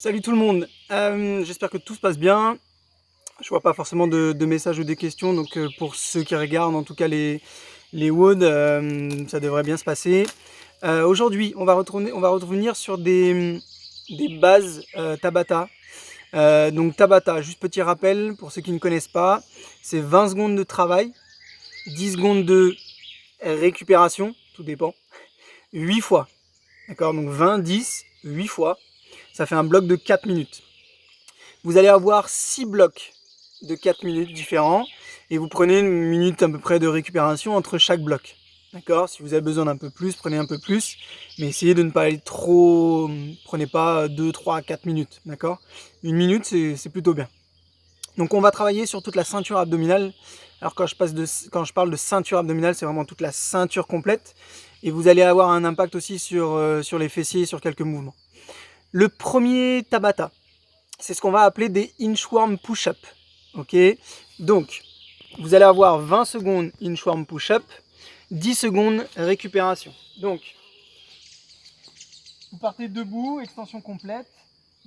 Salut tout le monde, j'espère que tout se passe bien. Je vois pas forcément de messages ou des questions, donc pour ceux qui regardent, en tout cas les WOD, ça devrait bien se passer. Aujourd'hui, on va revenir sur des bases Tabata. Donc Tabata, juste petit rappel pour ceux qui ne connaissent pas, c'est 20 secondes de travail, 10 secondes de récupération, tout dépend, 8 fois. D'accord, donc 20, 10, 8 fois. Ça fait un bloc de 4 minutes. Vous allez avoir 6 blocs de 4 minutes différents et vous prenez une minute à peu près de récupération entre chaque bloc. D'accord? Si vous avez besoin d'un peu plus, prenez un peu plus, mais essayez de ne pas aller trop. Prenez pas 2, 3, 4 minutes. D'accord? Une minute, c'est plutôt bien. Donc on va travailler sur toute la ceinture abdominale. Alors quand je parle de ceinture abdominale, c'est vraiment toute la ceinture complète. Et vous allez avoir un impact aussi sur les fessiers et sur quelques mouvements. Le premier Tabata, c'est ce qu'on va appeler des inchworm push-up. Ok, donc vous allez avoir 20 secondes inchworm push-up, 10 secondes récupération. Donc vous partez debout, extension complète,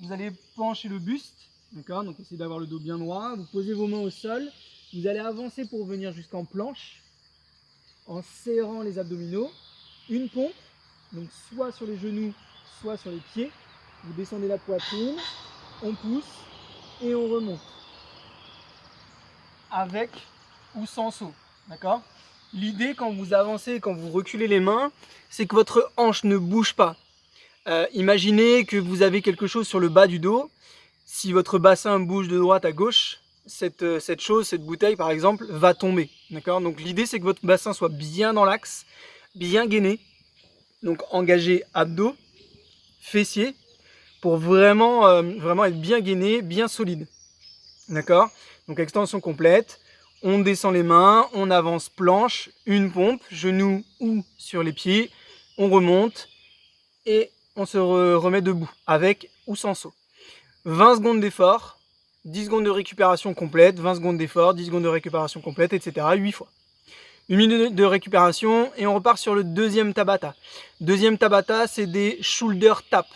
vous allez pencher le buste, d'accord, donc essayez d'avoir le dos bien droit, vous posez vos mains au sol, vous allez avancer pour venir jusqu'en planche, en serrant les abdominaux, une pompe, donc soit sur les genoux, soit sur les pieds, vous descendez la poitrine, on pousse et on remonte. Avec ou sans saut, d'accord? L'idée quand vous avancez, quand vous reculez les mains, c'est que votre hanche ne bouge pas. Imaginez que vous avez quelque chose sur le bas du dos. Si votre bassin bouge de droite à gauche, cette bouteille par exemple, va tomber. D'accord? Donc l'idée c'est que votre bassin soit bien dans l'axe, bien gainé. Donc engagez abdos, fessiers, pour vraiment être bien gainé, bien solide. D'accord? Donc extension complète. On descend les mains, on avance planche, une pompe, genou ou sur les pieds, on remonte et on se remet debout, avec ou sans saut. 20 secondes d'effort, 10 secondes de récupération complète, 20 secondes d'effort, 10 secondes de récupération complète, etc. 8 fois. Une minute de récupération et on repart sur le deuxième Tabata. Deuxième Tabata, c'est des shoulder tap.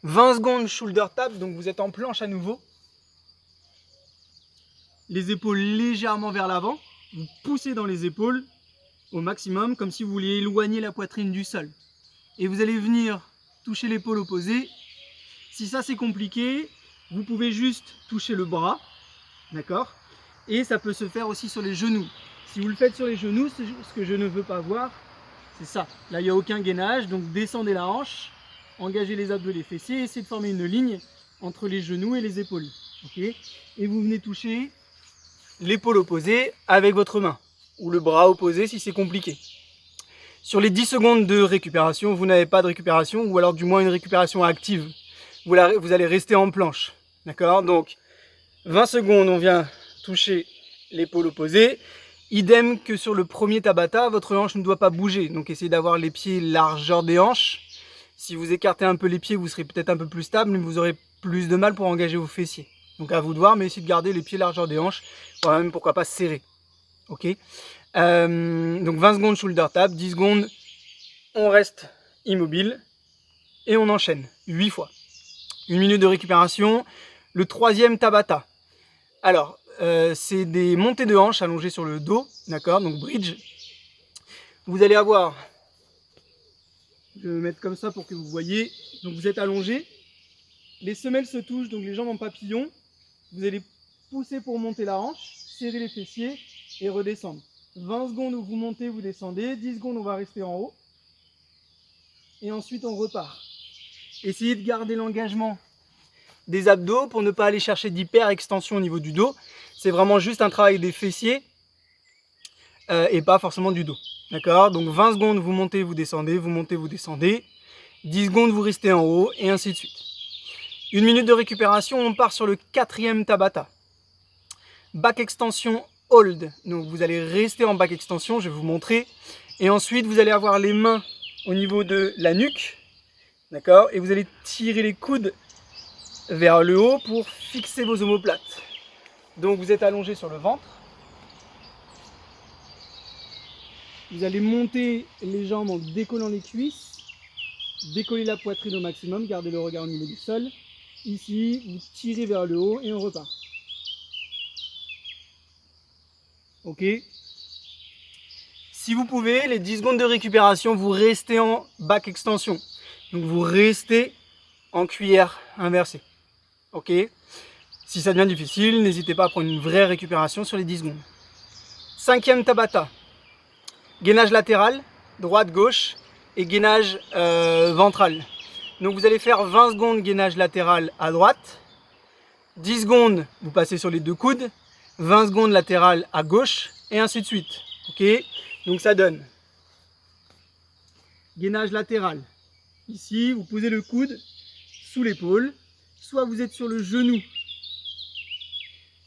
20 secondes shoulder tap, donc vous êtes en planche à nouveau. Les épaules légèrement vers l'avant, vous poussez dans les épaules au maximum, comme si vous vouliez éloigner la poitrine du sol. Et vous allez venir toucher l'épaule opposée. Si ça c'est compliqué, vous pouvez juste toucher le bras, d'accord? Et ça peut se faire aussi sur les genoux. Si vous le faites sur les genoux, ce que je ne veux pas voir, c'est ça. Là, il n'y a aucun gainage, donc descendez la hanche, engagez les abdos, les fessiers, essayez de former une ligne entre les genoux et les épaules. Okay, et vous venez toucher l'épaule opposée avec votre main, ou le bras opposé si c'est compliqué. Sur les 10 secondes de récupération, vous n'avez pas de récupération, ou alors du moins une récupération active. Vous allez rester en planche. D'accord? Donc, 20 secondes, on vient toucher l'épaule opposée. Idem que sur le premier Tabata, votre hanche ne doit pas bouger. Donc, essayez d'avoir les pieds largeur des hanches. Si vous écartez un peu les pieds, vous serez peut-être un peu plus stable, mais vous aurez plus de mal pour engager vos fessiers. Donc à vous de voir, mais essayez de garder les pieds largeur des hanches, voire même pourquoi pas serrés. Ok, donc 20 secondes shoulder tap, 10 secondes, on reste immobile et on enchaîne 8 fois. Une minute de récupération. Le troisième Tabata. Alors, c'est des montées de hanches allongées sur le dos, d'accord, donc bridge. Vous allez avoir, je vais me mettre comme ça pour que vous voyez, donc vous êtes allongé, les semelles se touchent, donc les jambes en papillon. Vous allez pousser pour monter la hanche, serrer les fessiers et redescendre. 20 secondes où vous montez, vous descendez. 10 secondes, on va rester en haut. Et ensuite, on repart. Essayez de garder l'engagement des abdos pour ne pas aller chercher d'hyper-extension au niveau du dos. C'est vraiment juste un travail des fessiers et pas forcément du dos. D'accord? Donc 20 secondes, vous montez, vous descendez, vous montez, vous descendez. 10 secondes, vous restez en haut et ainsi de suite. Une minute de récupération, on part sur le quatrième Tabata. Back extension hold. Donc vous allez rester en back extension, je vais vous montrer. Et ensuite, vous allez avoir les mains au niveau de la nuque. D'accord? Et vous allez tirer les coudes vers le haut pour fixer vos omoplates. Donc vous êtes allongé sur le ventre. Vous allez monter les jambes en décollant les cuisses. décollez la poitrine au maximum, gardez le regard au niveau du sol. Ici, vous tirez vers le haut et on repart. Ok. Si vous pouvez, les 10 secondes de récupération, vous restez en back extension. Donc vous restez en cuillère inversée. Ok. Si ça devient difficile, n'hésitez pas à prendre une vraie récupération sur les 10 secondes. 5e Tabata. Gainage latéral, droite-gauche et gainage ventral. Donc vous allez faire 20 secondes gainage latéral à droite. 10 secondes, vous passez sur les deux coudes. 20 secondes latéral à gauche et ainsi de suite. Ok. Donc ça donne gainage latéral. Ici, vous posez le coude sous l'épaule. Soit vous êtes sur le genou,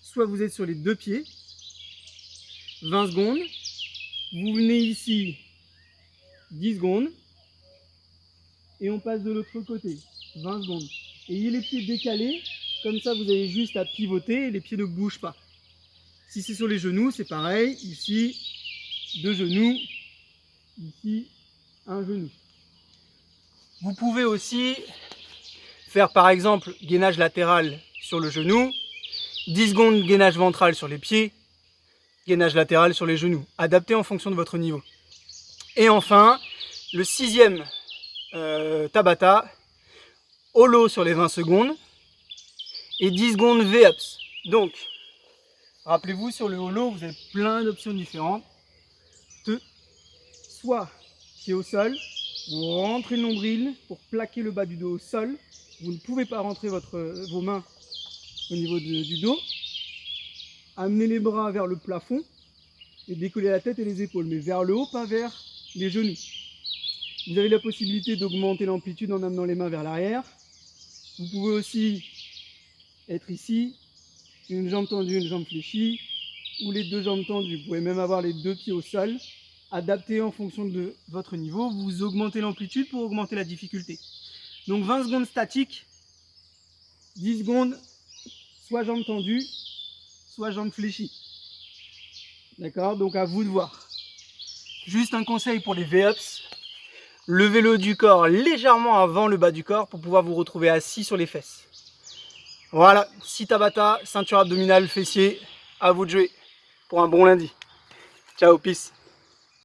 soit vous êtes sur les deux pieds. 20 secondes. Vous venez ici, 10 secondes. Et on passe de l'autre côté, 20 secondes. Ayez les pieds décalés, comme ça vous avez juste à pivoter et les pieds ne bougent pas. Si c'est sur les genoux, c'est pareil. Ici, 2 genoux. Ici, un genou. Vous pouvez aussi faire par exemple gainage latéral sur le genou, 10 secondes gainage ventral sur les pieds, gainage latéral sur les genoux, adapté en fonction de votre niveau. Et enfin, le 6e Tabata, holo sur les 20 secondes et 10 secondes V-ups. Donc, rappelez-vous, sur le holo, vous avez plein d'options différentes. Soit pied au sol, vous rentrez le nombril pour plaquer le bas du dos au sol. Vous ne pouvez pas rentrer vos mains au niveau du dos. Amenez les bras vers le plafond et décollez la tête et les épaules, mais vers le haut, pas vers les genoux. Vous avez la possibilité d'augmenter l'amplitude en amenant les mains vers l'arrière. Vous pouvez aussi être ici, une jambe tendue, une jambe fléchie, ou les deux jambes tendues. Vous pouvez même avoir les deux pieds au sol. Adapté en fonction de votre niveau, vous augmentez l'amplitude pour augmenter la difficulté. Donc 20 secondes statiques, 10 secondes, soit jambes tendues, soit jambes fléchies. D'accord? Donc à vous de voir. Juste un conseil pour les V-ups, levez le haut du corps légèrement avant le bas du corps pour pouvoir vous retrouver assis sur les fesses. Voilà, 6 Tabata, ceinture abdominale, fessier, à vous de jouer pour un bon lundi. Ciao, peace.